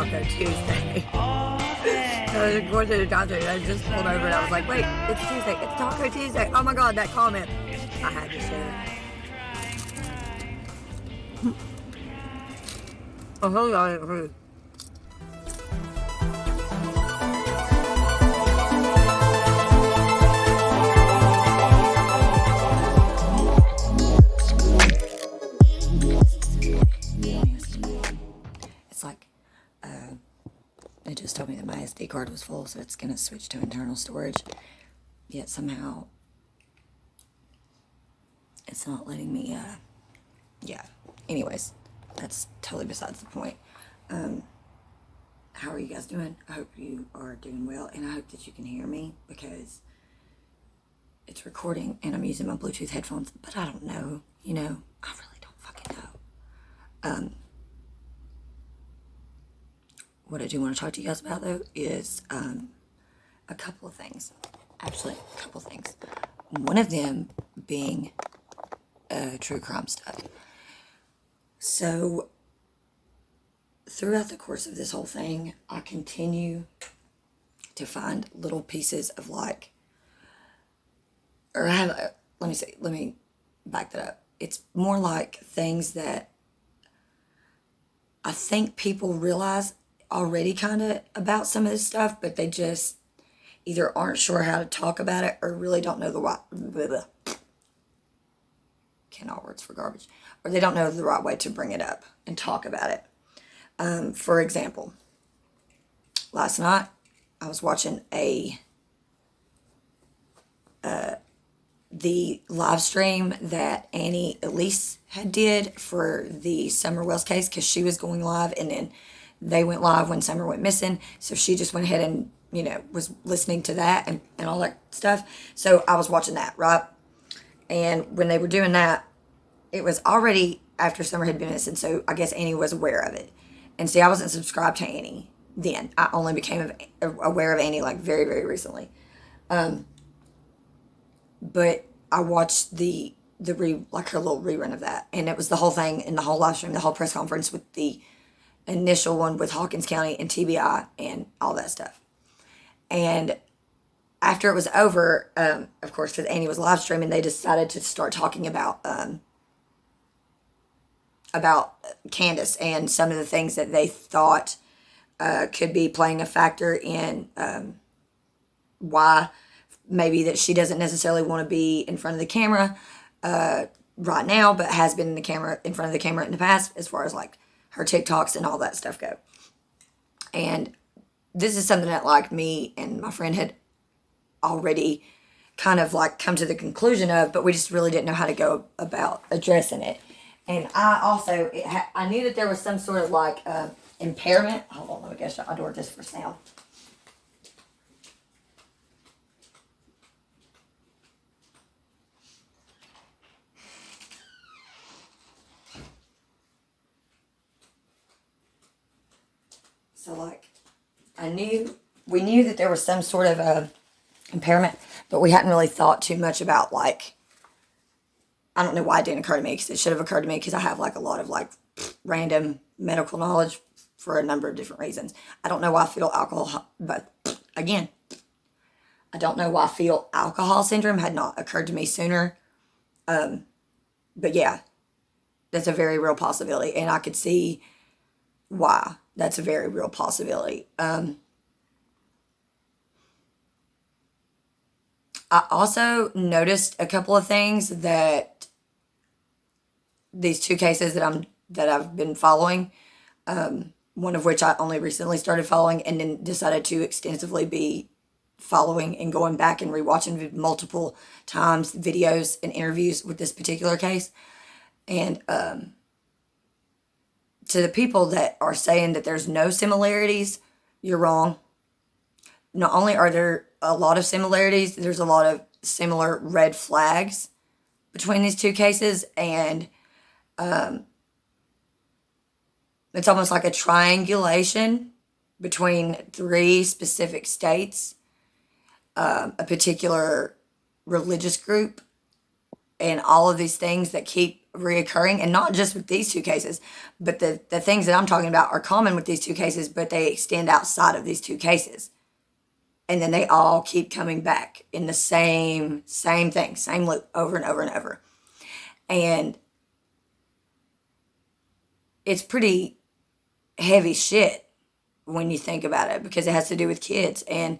Taco Tuesday. So I was going to the drive-thru and I just pulled over and I was like, wait, it's Tuesday. It's Taco Tuesday. Oh my God, that comment. I had to share. A whole lot of food. It's like, it just told me that my SD card was full, so it's going to switch to internal storage. Yet somehow, it's not letting me, yeah. Anyways, that's totally besides the point. How are you guys doing? I hope you are doing well, and I hope that you can hear me, because it's recording, and I'm using my Bluetooth headphones, but I don't know, I really don't fucking know. What I do want to talk to you guys about, though, is a couple of things. Actually, a couple of things. One of them being true crime stuff. So, throughout the course of this whole thing, I continue to find little pieces of let me back that up. It's more like things that I think people realize already kind of about some of this stuff, but they just either aren't sure how to talk about it or really don't know the right, cannot words for garbage, or they don't know the right way to bring it up and talk about it. For example, last night I was watching the live stream that Annie Elise had did for the Summer Wells case, because she was going live and then they went live when Summer went missing. So she just went ahead and, was listening to that and all that stuff. So I was watching that, right? And when they were doing that, it was already after Summer had been missing. So I guess Annie was aware of it. And see, I wasn't subscribed to Annie then. I only became aware of Annie like very, very recently. But I watched her little rerun of that. And it was the whole thing in the whole live stream, the whole press conference with the initial one with Hawkins County and TBI and all that stuff. And after it was over, of course, because Annie was live streaming, they decided to start talking about Candace and some of the things that they thought could be playing a factor in why maybe that she doesn't necessarily want to be in front of the camera right now, but has been in front of the camera in the past, as far as like her TikToks and all that stuff go. And this is something that like me and my friend had already kind of like come to the conclusion of, but we just really didn't know how to go about addressing it. And I also, I knew that there was some sort of like impairment. Hold on, let me get shut my door just for sound. So like, we knew that there was some sort of impairment, but we hadn't really thought too much about like, I don't know why it didn't occur to me, because it should have occurred to me, because I have like a lot of like random medical knowledge for a number of different reasons. I don't know why fetal alcohol, but again, I don't know why fetal alcohol syndrome had not occurred to me sooner. But yeah, that's a very real possibility, and I could see why that's a very real possibility. I also noticed a couple of things that these two cases that I've been following, one of which I only recently started following, and then decided to extensively be following and going back and rewatching multiple times videos and interviews with this particular case. And to the people that are saying that there's no similarities, you're wrong. Not only are there a lot of similarities, there's a lot of similar red flags between these two cases, and it's almost like a triangulation between three specific states, a particular religious group, and all of these things that keep reoccurring, and not just with these two cases, but the things that I'm talking about are common with these two cases, but they extend outside of these two cases. And then they all keep coming back in the same thing, same loop over and over and over. And it's pretty heavy shit when you think about it, because it has to do with kids, and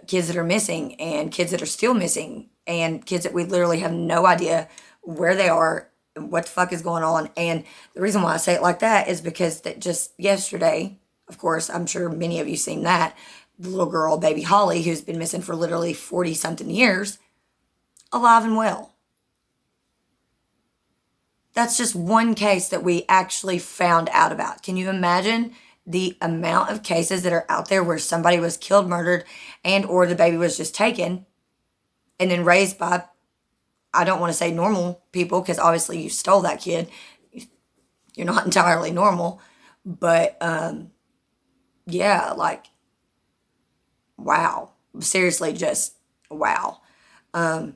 kids that are missing, and kids that are still missing, and kids that we literally have no idea where they are and what the fuck is going on. And the reason why I say it like that is because that just yesterday, of course, I'm sure many of you seen that, the little girl, baby Holly, who's been missing for literally 40 something years, alive and well. That's just one case that we actually found out about. Can you imagine the amount of cases that are out there where somebody was killed, murdered, and or the baby was just taken and then raised by, I don't want to say normal people, because obviously you stole that kid. You're not entirely normal. But, yeah, like, wow. Seriously, just wow. I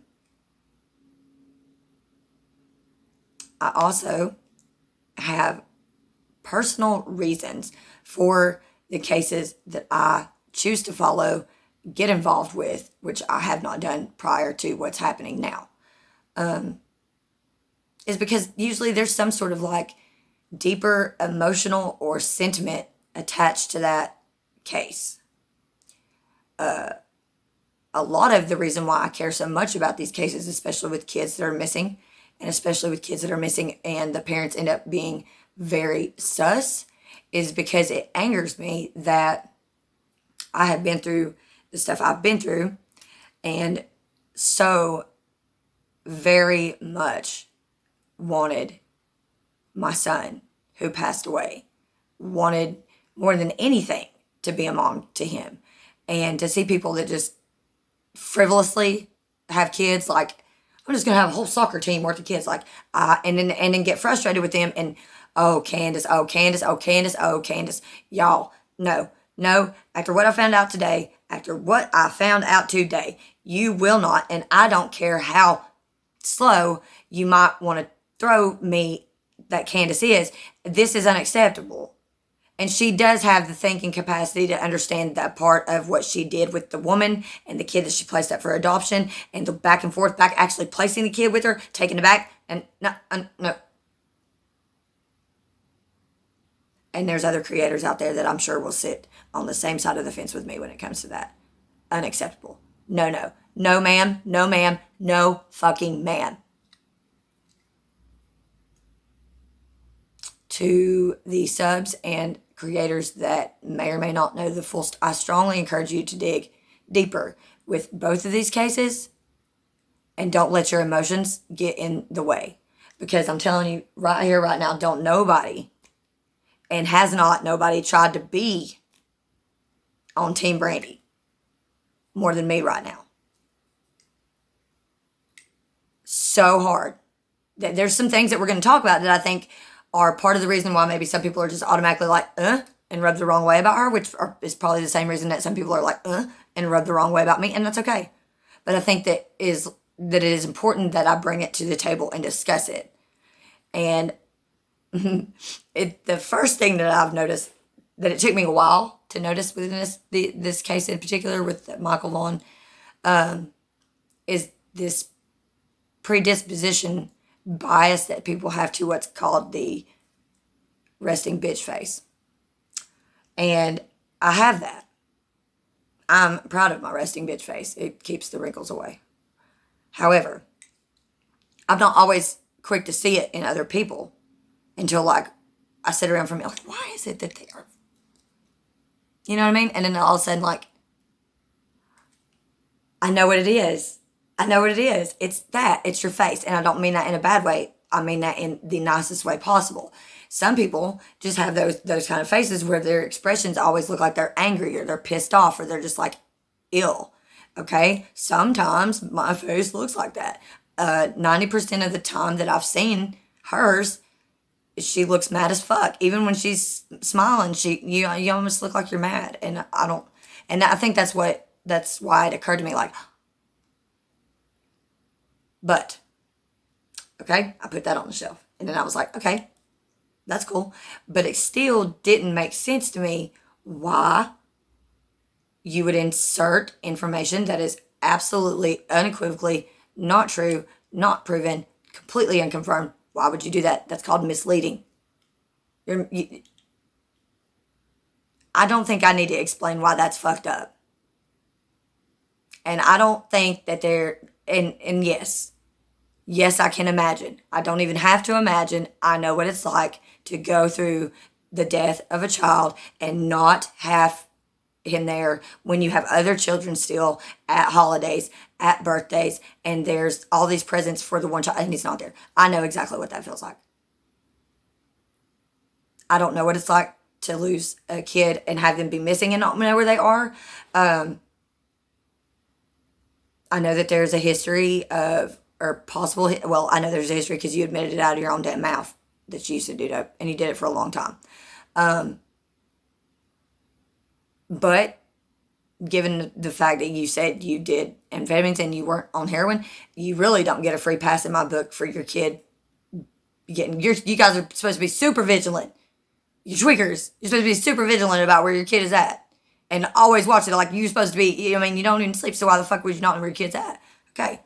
also have personal reasons for the cases that I choose to follow, get involved with, which I have not done prior to what's happening now. Is because usually there's some sort of like deeper emotional or sentiment attached to that case. A lot of the reason why I care so much about these cases, especially with kids that are missing, and especially with kids that are missing and the parents end up being very sus, is because it angers me that I have been through the stuff I've been through, and so very much wanted my son who passed away, wanted more than anything to be a mom to him. And to see people that just frivolously have kids, like, I'm just gonna have a whole soccer team worth of kids, like, and then get frustrated with them, and oh Candace, oh Candace, oh Candace, oh Candace, y'all, no, after what I found out today, you will not, and I don't care how slow you might want to throw me that Candace is, this is unacceptable. And she does have the thinking capacity to understand that part of what she did with the woman and the kid that she placed up for adoption, and the back and forth, back actually placing the kid with her, taking it back, and no. And there's other creators out there that I'm sure will sit on the same side of the fence with me when it comes to that. Unacceptable. No, ma'am, no fucking man. To the subs and creators that may or may not know the full I strongly encourage you to dig deeper with both of these cases, and don't let your emotions get in the way, because I'm telling you right here, right now, don't nobody, and has not nobody, tried to be on Team Brandy more than me right now. So hard. There's some things that we're going to talk about that I think are part of the reason why maybe some people are just automatically like, and rub the wrong way about her, which is probably the same reason that some people are like, and rub the wrong way about me, and that's okay. But I think that it is important that I bring it to the table and discuss it. And the first thing that I've noticed, that it took me a while to notice within this case in particular with Michael Vaughn, is this predisposition bias that people have to what's called the resting bitch face. And I have that. I'm proud of my resting bitch face. It keeps the wrinkles away. However, I'm not always quick to see it in other people until like I sit around for me like, why is it that they are, you know what I mean? And then all of a sudden, like, I know what it is. It's that. It's your face. And I don't mean that in a bad way. I mean that in the nicest way possible. Some people just have those kind of faces where their expressions always look like they're angry, or they're pissed off, or they're just like ill. Okay? Sometimes my face looks like that. 90% of the time that I've seen hers, she looks mad as fuck. Even when she's smiling, you almost look like you're mad. And I think that's why it occurred to me, like, but Okay, I put that on the shelf. And then I was like, okay, that's cool. But it still didn't make sense to me why you would insert information that is absolutely, unequivocally not true, not proven, completely unconfirmed. Why would you do that? That's called misleading. I don't think I need to explain why that's fucked up. And I don't think that and yes, I can imagine. I don't even have to imagine. I know what it's like to go through the death of a child and not have him there when you have other children still at holidays, at birthdays, and there's all these presents for the one child and he's not there. I know exactly what that feels like. I don't know what it's like to lose a kid and have them be missing and not know where they are. I know that there's a history of, or possible, well, I know there's a history because you admitted it out of your own damn mouth that you used to do that, and you did it for a long time. But given the fact that you said you did amphetamines and you weren't on heroin, you really don't get a free pass in my book for your kid getting. You guys are supposed to be super vigilant. You tweakers, you're supposed to be super vigilant about where your kid is at. And always watch it like you're supposed to be. I mean, you don't even sleep, so why the fuck would you not know where your kid's at? Okay.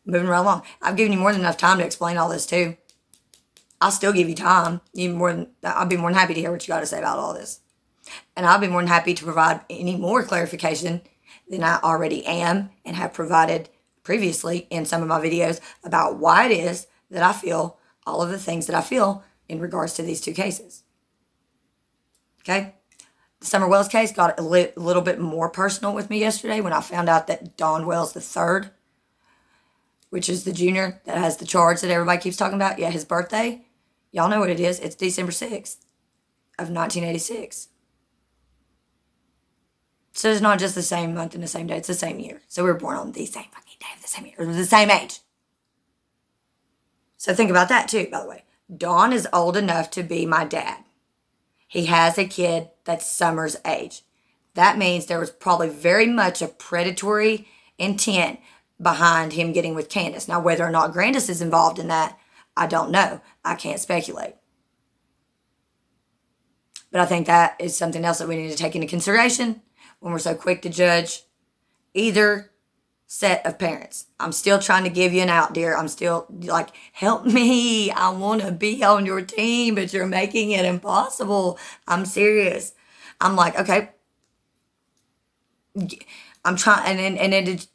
Moving right along. I've given you more than enough time to explain all this, too. I'll still give you time. I'll be more than happy to hear what you got to say about all this. And I'll be more than happy to provide any more clarification than I already am and have provided previously in some of my videos about why it is that I feel all of the things that I feel in regards to these two cases. Okay? The Summer Wells case got a little bit more personal with me yesterday when I found out that Dawn Wells III, which is the junior that has the charge that everybody keeps talking about, his birthday, y'all know what it is. It's December 6th of 1986. So it's not just the same month and the same day, it's the same year. So we were born on the same fucking day of the same year, or the same age. So think about that too, by the way. Dawn is old enough to be my dad. He has a kid that's Summer's age. That means there was probably very much a predatory intent behind him getting with Candace. Now, whether or not Grandis is involved in that, I don't know. I can't speculate. But I think that is something else that we need to take into consideration when we're so quick to judge either set of parents. I'm still trying to give you an out, dear. I'm still like, help me. I want to be on your team, but you're making it impossible. I'm serious. I'm like, okay. I'm trying, and it,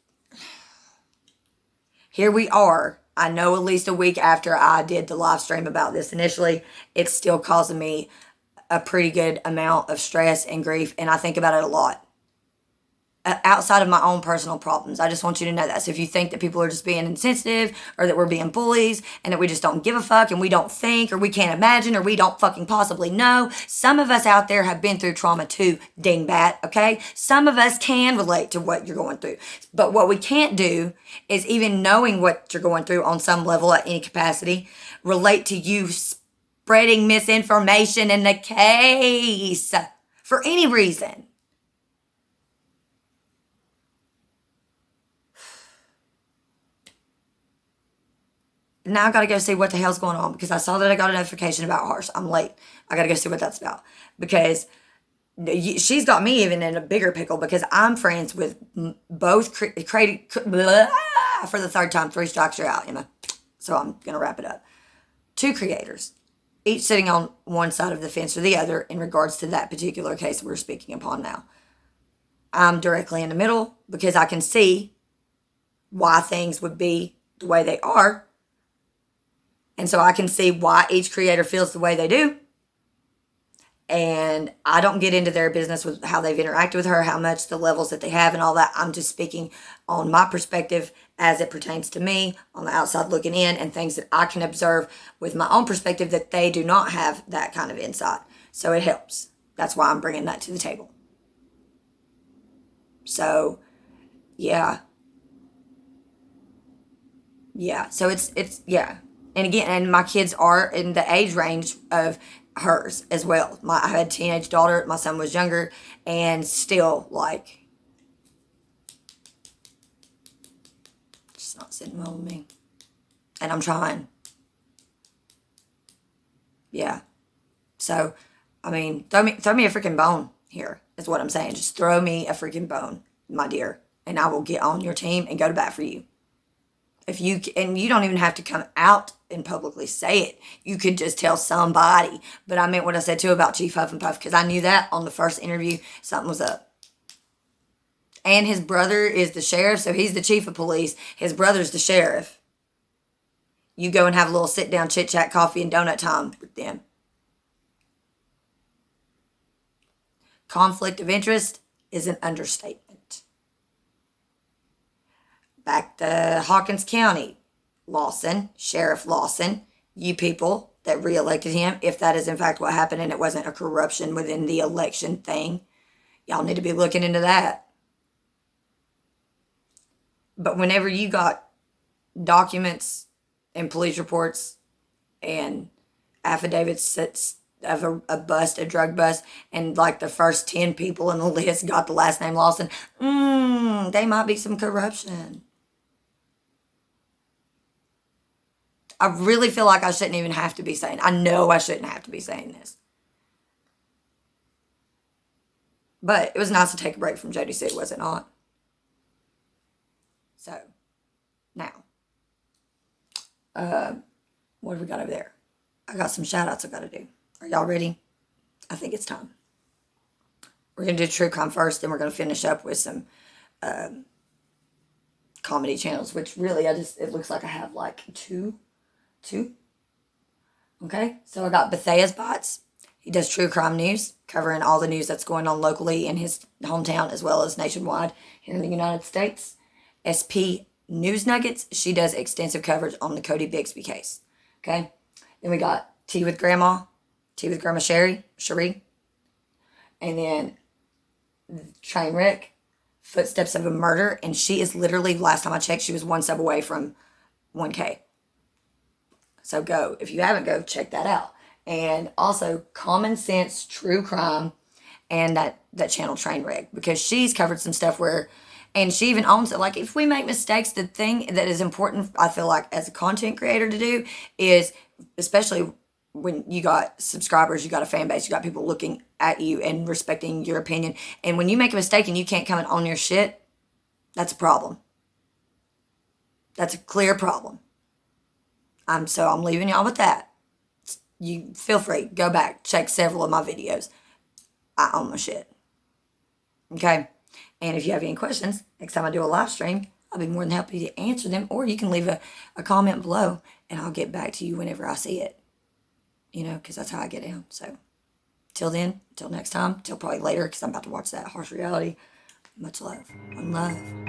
here we are. I know at least a week after I did the live stream about this initially, it's still causing me a pretty good amount of stress and grief, and I think about it a lot. Outside of my own personal problems. I just want you to know that. So if you think that people are just being insensitive or that we're being bullies and that we just don't give a fuck and we don't think or we can't imagine or we don't fucking possibly know, some of us out there have been through trauma too, dingbat, okay? Some of us can relate to what you're going through. But what we can't do is, even knowing what you're going through on some level at any capacity, relate to you spreading misinformation in the case for any reason. Now I got to go see what the hell's going on because I saw that I got a notification about Harsh. I'm late. I got to go see what that's about because she's got me even in a bigger pickle because I'm friends with both for the third time. 3 strikes you're out, Emma. So I'm going to wrap it up. 2 creators, each sitting on one side of the fence or the other in regards to that particular case we're speaking upon now. I'm directly in the middle because I can see why things would be the way they are. And so I can see why each creator feels the way they do. And I don't get into their business with how they've interacted with her, how much the levels that they have and all that. I'm just speaking on my perspective as it pertains to me on the outside looking in and things that I can observe with my own perspective that they do not have that kind of insight. So it helps. That's why I'm bringing that to the table. So, yeah. So it's. And again, and my kids are in the age range of hers as well. I had a teenage daughter. My son was younger. And still, like, just not sitting well with me. And I'm trying. Yeah. So, I mean, throw me a freaking bone here, is what I'm saying. Just throw me a freaking bone, my dear, and I will get on your team and go to bat for you. And you don't even have to come out and publicly say it. You could just tell somebody. But I meant what I said too about Chief Huff and Puff, because I knew that on the first interview something was up. And his brother is the sheriff, so he's the chief of police. His brother's the sheriff. You go and have a little sit down, chit chat, coffee, and donut time with them. Conflict of interest is an understatement. Back to Hawkins County. Lawson, Sheriff Lawson, you people that reelected him, if that is in fact what happened and it wasn't a corruption within the election thing, y'all need to be looking into that. But whenever you got documents and police reports and affidavits of a bust, a drug bust, and like the first 10 people in the list got the last name Lawson, they might be some corruption. I really feel like I shouldn't even have to be saying, I know I shouldn't have to be saying this. But it was nice to take a break from JDC, was it not? So, now, what have we got over there? I got some shout outs I got to do. Are y'all ready? I think it's time. We're going to do true crime first, then we're going to finish up with some comedy channels, which really it looks like I have like two. Okay, so I got Bethea's Bots. He does true crime news, covering all the news that's going on locally in his hometown as well as nationwide here in the United States. SP News Nuggets, she does extensive coverage on the Cody Bixby case. Okay, then we got Tea with Grandma Cherie. And then Trainwreck, Footsteps of a Murder, and she is literally, last time I checked, she was one sub away from 1K. So go. If you haven't, go check that out. And also Common Sense True Crime and that channel Trainwreck, because she's covered some stuff where, and she even owns it. Like, if we make mistakes, the thing that is important, I feel like, as a content creator to do is, especially when you got subscribers, you got a fan base, you got people looking at you and respecting your opinion. And when you make a mistake and you can't come and own your shit, that's a problem. That's a clear problem. So I'm leaving y'all with that. You feel free, go back, check several of my videos. I own my shit. Okay? And if you have any questions, next time I do a live stream, I'll be more than happy to answer them. Or you can leave a comment below and I'll get back to you whenever I see it. You know, because that's how I get down. So, till then, till next time, till probably later, because I'm about to watch that Harsh Reality. Much love. One love.